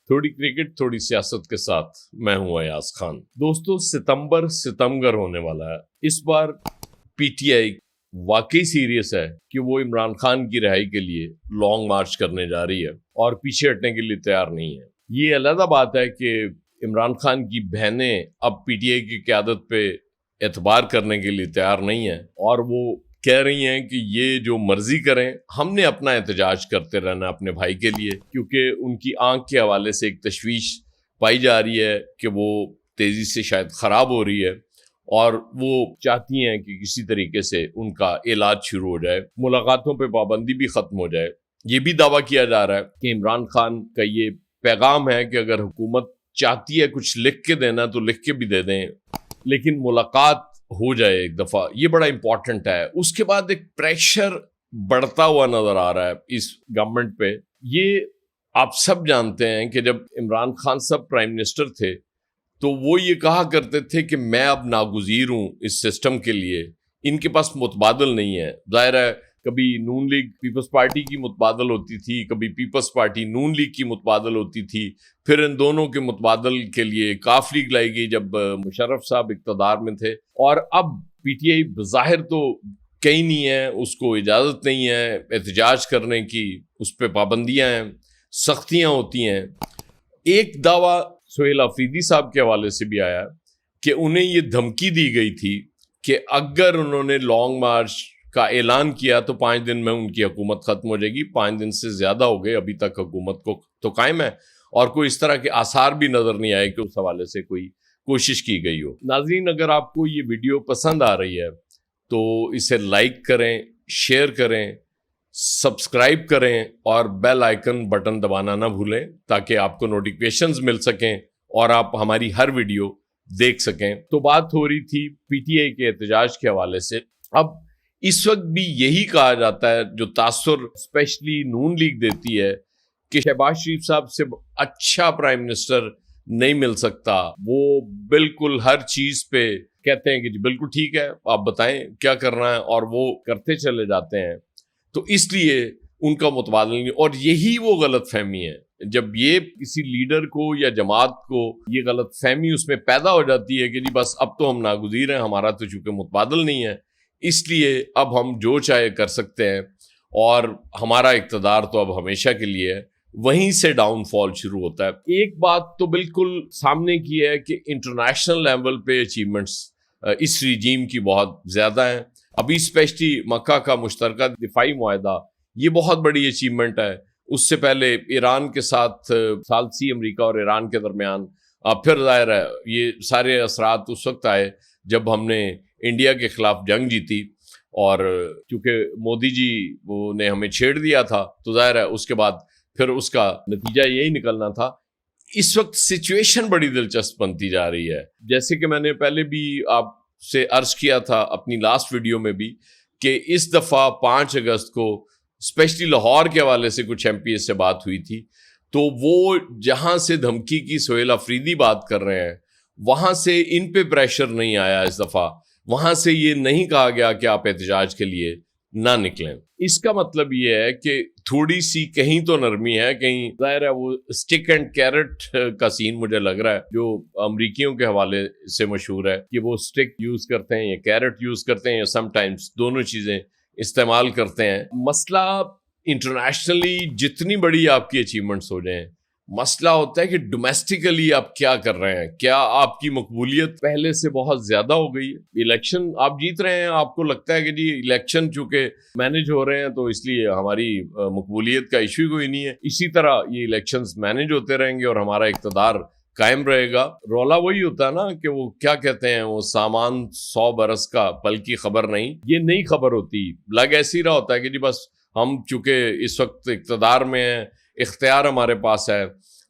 تھوڑی کرکٹ تھوڑی سیاست کے ساتھ میں ہوں ایاز خان۔ دوستو، ستمبر ہونے والا ہے۔ اس بار پی ٹی آئی واقعی سیریس ہے کہ وہ عمران خان کی رہائی کے لیے لانگ مارچ کرنے جا رہی ہے اور پیچھے ہٹنے کے لیے تیار نہیں ہے۔ یہ علیحدہ بات ہے کہ عمران خان کی بہنیں اب پی ٹی آئی کی قیادت پہ اعتبار کرنے کے لیے تیار نہیں ہیں اور وہ کہہ رہی ہیں کہ یہ جو مرضی کریں، ہم نے اپنا احتجاج کرتے رہنا اپنے بھائی کے لیے، کیونکہ ان کی آنکھ کے حوالے سے ایک تشویش پائی جا رہی ہے کہ وہ تیزی سے شاید خراب ہو رہی ہے اور وہ چاہتی ہیں کہ کسی طریقے سے ان کا علاج شروع ہو جائے، ملاقاتوں پہ پابندی بھی ختم ہو جائے۔ یہ بھی دعویٰ کیا جا رہا ہے کہ عمران خان کا یہ پیغام ہے کہ اگر حکومت چاہتی ہے کچھ لکھ کے دینا تو لکھ کے بھی دے دیں، لیکن ملاقات ہو جائے ایک دفعہ۔ یہ بڑا امپورٹنٹ ہے۔ اس کے بعد ایک پریشر بڑھتا ہوا نظر آ رہا ہے اس گورنمنٹ پہ۔ یہ آپ سب جانتے ہیں کہ جب عمران خان صاحب پرائم منسٹر تھے تو وہ یہ کہا کرتے تھے کہ میں اب ناگزیر ہوں اس سسٹم کے لیے، ان کے پاس متبادل نہیں ہے۔ ظاہر ہے کبھی نون لیگ پیپلز پارٹی کی متبادل ہوتی تھی، کبھی پیپلز پارٹی نون لیگ کی متبادل ہوتی تھی، پھر ان دونوں کے متبادل کے لیے کاف لیگ لائی گئی جب مشرف صاحب اقتدار میں تھے، اور اب پی ٹی آئی بظاہر تو کہیں نہیں ہے، اس کو اجازت نہیں ہے احتجاج کرنے کی، اس پہ پابندیاں ہیں، سختیاں ہوتی ہیں۔ ایک دعویٰ سہیل آفریدی صاحب کے حوالے سے بھی آیا کہ انہیں یہ دھمکی دی گئی تھی کہ اگر انہوں نے لانگ مارچ کا اعلان کیا تو 5 دن میں ان کی حکومت ختم ہو جائے گی۔ 5 دن سے زیادہ ہو گئے ابھی تک حکومت کو تو قائم ہے، اور کوئی اس طرح کے آثار بھی نظر نہیں آئے کہ اس حوالے سے کوئی کوشش کی گئی ہو۔ ناظرین، اگر آپ کو یہ ویڈیو پسند آ رہی ہے تو اسے لائک کریں، شیئر کریں، سبسکرائب کریں اور بیل آئیکن بٹن دبانا نہ بھولیں تاکہ آپ کو نوٹیفیکیشنز مل سکیں اور آپ ہماری ہر ویڈیو دیکھ سکیں۔ تو بات ہو رہی تھی پی ٹی آئی کے احتجاج کے حوالے سے۔ اب اس وقت بھی یہی کہا جاتا ہے، جو تاثر اسپیشلی نون لیگ دیتی ہے، کہ شہباز شریف صاحب سے اچھا پرائم منسٹر نہیں مل سکتا۔ وہ بالکل ہر چیز پہ کہتے ہیں کہ جی بالکل ٹھیک ہے، آپ بتائیں کیا کرنا ہے، اور وہ کرتے چلے جاتے ہیں۔ تو اس لیے ان کا متبادل نہیں، اور یہی وہ غلط فہمی ہے۔ جب یہ کسی لیڈر کو یا جماعت کو یہ غلط فہمی اس میں پیدا ہو جاتی ہے کہ جی بس اب تو ہم ناگزیر ہیں، ہمارا تو چونکہ متبادل نہیں ہے، اس لیے اب ہم جو چاہے کر سکتے ہیں اور ہمارا اقتدار تو اب ہمیشہ کے لیے ہے، وہیں سے ڈاؤن فال شروع ہوتا ہے۔ ایک بات تو بالکل سامنے کی ہے کہ انٹرنیشنل لیول پہ اچیومنٹس اس رجیم کی بہت زیادہ ہیں۔ ابھی اسپیشلی مکہ کا مشترکہ دفاعی معاہدہ، یہ بہت بڑی اچیومنٹ ہے۔ اس سے پہلے ایران کے ساتھ ثالثی امریکہ اور ایران کے درمیان، پھر ظاہر ہے یہ سارے اثرات اس وقت آئے جب ہم نے انڈیا کے خلاف جنگ جیتی، اور چونکہ مودی جی وہ نے ہمیں چھیڑ دیا تھا تو ظاہر ہے اس کے بعد پھر اس کا نتیجہ یہی نکلنا تھا۔ اس وقت سچویشن بڑی دلچسپ بنتی جا رہی ہے، جیسے کہ میں نے پہلے بھی آپ سے عرض کیا تھا اپنی لاسٹ ویڈیو میں بھی، کہ اس دفعہ 5 اگست کو اسپیشلی لاہور کے حوالے سے کچھ ایم پی ایس سے بات ہوئی تھی، تو وہ جہاں سے دھمکی کی سہیل آفریدی بات کر رہے ہیں، وہاں سے ان پہ پریشر نہیں آیا اس دفعہ، وہاں سے یہ نہیں کہا گیا کہ آپ احتجاج کے لیے نہ نکلیں۔ اس کا مطلب یہ ہے کہ تھوڑی سی کہیں تو نرمی ہے، کہیں ظاہر ہے وہ اسٹک اینڈ کیرٹ کا سین مجھے لگ رہا ہے جو امریکیوں کے حوالے سے مشہور ہے، کہ وہ اسٹک یوز کرتے ہیں یا کیرٹ یوز کرتے ہیں یا سم ٹائمز دونوں چیزیں استعمال کرتے ہیں۔ مسئلہ انٹرنیشنلی جتنی بڑی آپ کی اچیومنٹس ہو جائیں، مسئلہ ہوتا ہے کہ ڈومیسٹیکلی آپ کیا کر رہے ہیں، کیا آپ کی مقبولیت پہلے سے بہت زیادہ ہو گئی ہے؟ الیکشن آپ جیت رہے ہیں، آپ کو لگتا ہے کہ جی الیکشن چونکہ مینج ہو رہے ہیں تو اس لیے ہماری مقبولیت کا ایشو کوئی نہیں ہے، اسی طرح یہ الیکشنز مینج ہوتے رہیں گے اور ہمارا اقتدار قائم رہے گا۔ رولا وہی ہوتا ہے نا کہ وہ کیا کہتے ہیں، وہ سامان 100 برس کا پل کی خبر نہیں، یہ نئی خبر ہوتی، لگ ایسی رہا ہوتا ہے کہ جی بس ہم چونکہ اس وقت اقتدار میں ہیں، اختیار ہمارے پاس ہے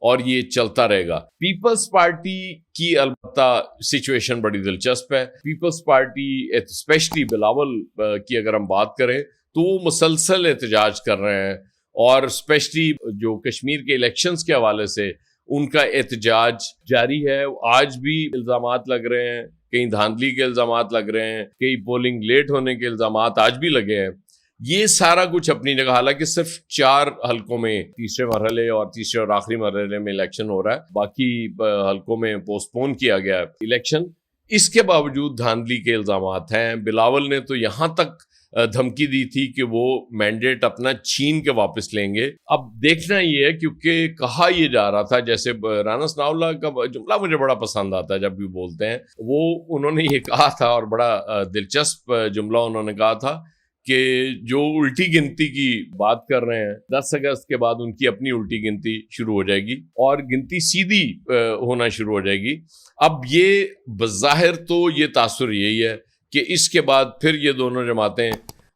اور یہ چلتا رہے گا۔ پیپلز پارٹی کی البتہ سچویشن بڑی دلچسپ ہے۔ پیپلز پارٹی اسپیشلی بلاول کی اگر ہم بات کریں تو وہ مسلسل احتجاج کر رہے ہیں، اور اسپیشلی جو کشمیر کے الیکشنز کے حوالے سے ان کا احتجاج جاری ہے۔ آج بھی الزامات لگ رہے ہیں، کہیں دھاندلی کے الزامات لگ رہے ہیں، کئی پولنگ لیٹ ہونے کے الزامات آج بھی لگے ہیں۔ یہ سارا کچھ اپنی جگہ، حالانکہ صرف 4 حلقوں میں تیسرے مرحلے اور تیسرے اور آخری مرحلے میں الیکشن ہو رہا ہے، باقی حلقوں میں پوسٹ پون کیا گیا ہے الیکشن. اس کے باوجود دھاندلی کے الزامات ہیں. بلاول نے تو یہاں تک دھمکی دی تھی کہ وہ مینڈیٹ اپنا چھین کے واپس لیں گے. اب دیکھنا یہ ہے، کیونکہ کہا یہ جا رہا تھا، جیسے رانا ثناء اللہ کا جملہ مجھے بڑا پسند آتا ہے جب بھی بولتے ہیں، وہ انہوں نے یہ کہا تھا اور بڑا دلچسپ جملہ انہوں نے کہا تھا کہ جو الٹی گنتی کی بات کر رہے ہیں، 10 اگست کے بعد ان کی اپنی الٹی گنتی شروع ہو جائے گی اور گنتی سیدھی ہونا شروع ہو جائے گی. اب یہ بظاہر تو یہ تاثر یہی ہے کہ اس کے بعد پھر یہ دونوں جماعتیں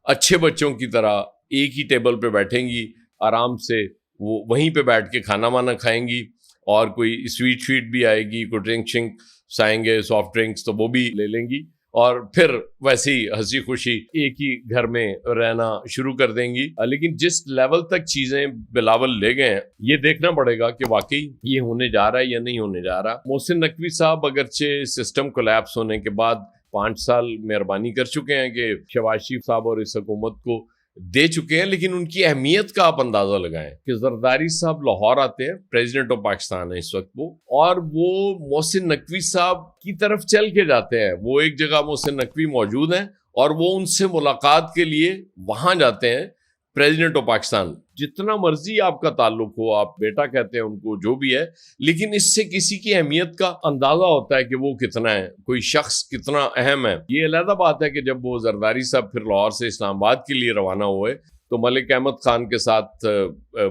اچھے بچوں کی طرح ایک ہی ٹیبل پہ بیٹھیں گی، آرام سے وہ وہیں پہ بیٹھ کے کھانا وانا کھائیں گی، اور کوئی سویٹ بھی آئے گی، کوئی ڈرنکس آئیں گے، سافٹ ڈرنکس تو وہ بھی لے لیں گی، اور پھر ویسے ہی ہنسی خوشی ایک ہی گھر میں رہنا شروع کر دیں گی. لیکن جس لیول تک چیزیں بلاول لے گئے ہیں، یہ دیکھنا پڑے گا کہ واقعی یہ ہونے جا رہا ہے یا نہیں ہونے جا رہا. محسن نقوی صاحب اگرچہ سسٹم کولیپس ہونے کے بعد 5 سال مہربانی کر چکے ہیں کہ شہباز شریف صاحب اور اس حکومت کو دے چکے ہیں، لیکن ان کی اہمیت کا آپ اندازہ لگائیں کہ زرداری صاحب لاہور آتے ہیں، پریزیڈنٹ آف پاکستان ہے اس وقت وہ، اور وہ محسن نقوی صاحب کی طرف چل کے جاتے ہیں. وہ ایک جگہ محسن نقوی موجود ہیں اور وہ ان سے ملاقات کے لیے وہاں جاتے ہیں. پریزیڈنٹ آف پاکستان، جتنا مرضی آپ کا تعلق ہو، آپ بیٹا کہتے ہیں ان کو، جو بھی ہے، لیکن اس سے کسی کی اہمیت کا اندازہ ہوتا ہے کہ وہ کتنا ہے، کوئی شخص کتنا اہم ہے. یہ علیحدہ بات ہے کہ جب وہ زرداری صاحب پھر لاہور سے اسلام آباد کے لیے روانہ ہوئے تو ملک احمد خان کے ساتھ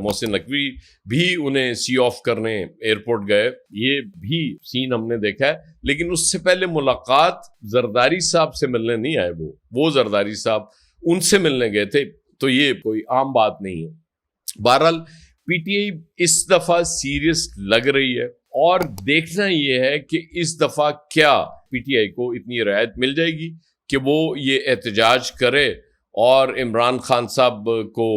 محسن نقوی بھی انہیں سی آف کرنے ایئرپورٹ گئے. یہ بھی سین ہم نے دیکھا ہے. لیکن اس سے پہلے ملاقات زرداری صاحب سے ملنے نہیں آئے، وہ زرداری صاحب ان سے ملنے گئے تھے، تو یہ کوئی عام بات نہیں ہے. بہرحال پی ٹی آئی اس دفعہ سیریس لگ رہی ہے، اور دیکھنا یہ ہے کہ اس دفعہ کیا پی ٹی آئی کو اتنی رعایت مل جائے گی کہ وہ یہ احتجاج کرے اور عمران خان صاحب کو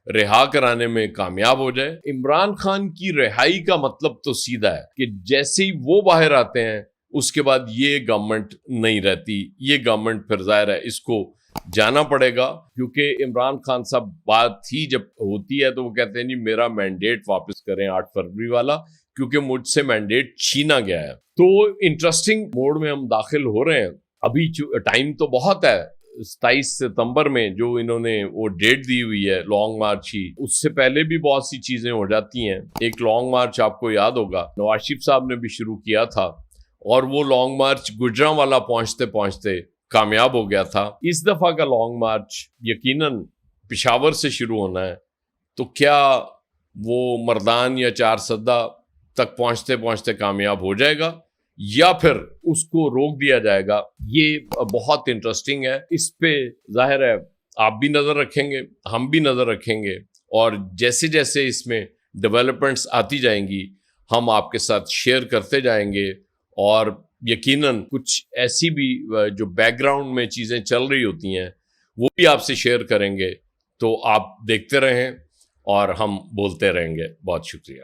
رہا کرانے میں کامیاب ہو جائے. عمران خان کی رہائی کا مطلب تو سیدھا ہے کہ جیسے ہی وہ باہر آتے ہیں اس کے بعد یہ گورنمنٹ نہیں رہتی. یہ گورنمنٹ پھر ظاہر ہے اس کو جانا پڑے گا، کیونکہ عمران خان صاحب بات ہی جب ہوتی ہے تو وہ کہتے ہیں جی میرا مینڈیٹ واپس کریں 8 فروری والا، کیونکہ مجھ سے مینڈیٹ چھینا گیا ہے. تو انٹرسٹنگ موڈ میں ہم داخل ہو رہے ہیں. ابھی ٹائم تو بہت ہے. 27 ستمبر میں جو انہوں نے وہ ڈیٹ دی ہوئی ہے لانگ مارچ کی، اس سے پہلے بھی بہت سی چیزیں ہو جاتی ہیں. ایک لانگ مارچ آپ کو یاد ہوگا نواز شریف صاحب نے بھی شروع کیا تھا، اور وہ لانگ مارچ گجرانوالہ پہنچتے پہنچتے کامیاب ہو گیا تھا. اس دفعہ کا لانگ مارچ یقیناً پشاور سے شروع ہونا ہے. تو کیا وہ مردان یا 4 سدہ تک پہنچتے پہنچتے کامیاب ہو جائے گا یا پھر اس کو روک دیا جائے گا؟ یہ بہت انٹرسٹنگ ہے. اس پہ ظاہر ہے آپ بھی نظر رکھیں گے، ہم بھی نظر رکھیں گے، اور جیسے جیسے اس میں ڈیولپمنٹس آتی جائیں گی ہم آپ کے ساتھ شیئر کرتے جائیں گے. اور یقیناً کچھ ایسی بھی جو بیک گراؤنڈ میں چیزیں چل رہی ہوتی ہیں وہ بھی آپ سے شیئر کریں گے. تو آپ دیکھتے رہیں اور ہم بولتے رہیں گے. بہت شکریہ.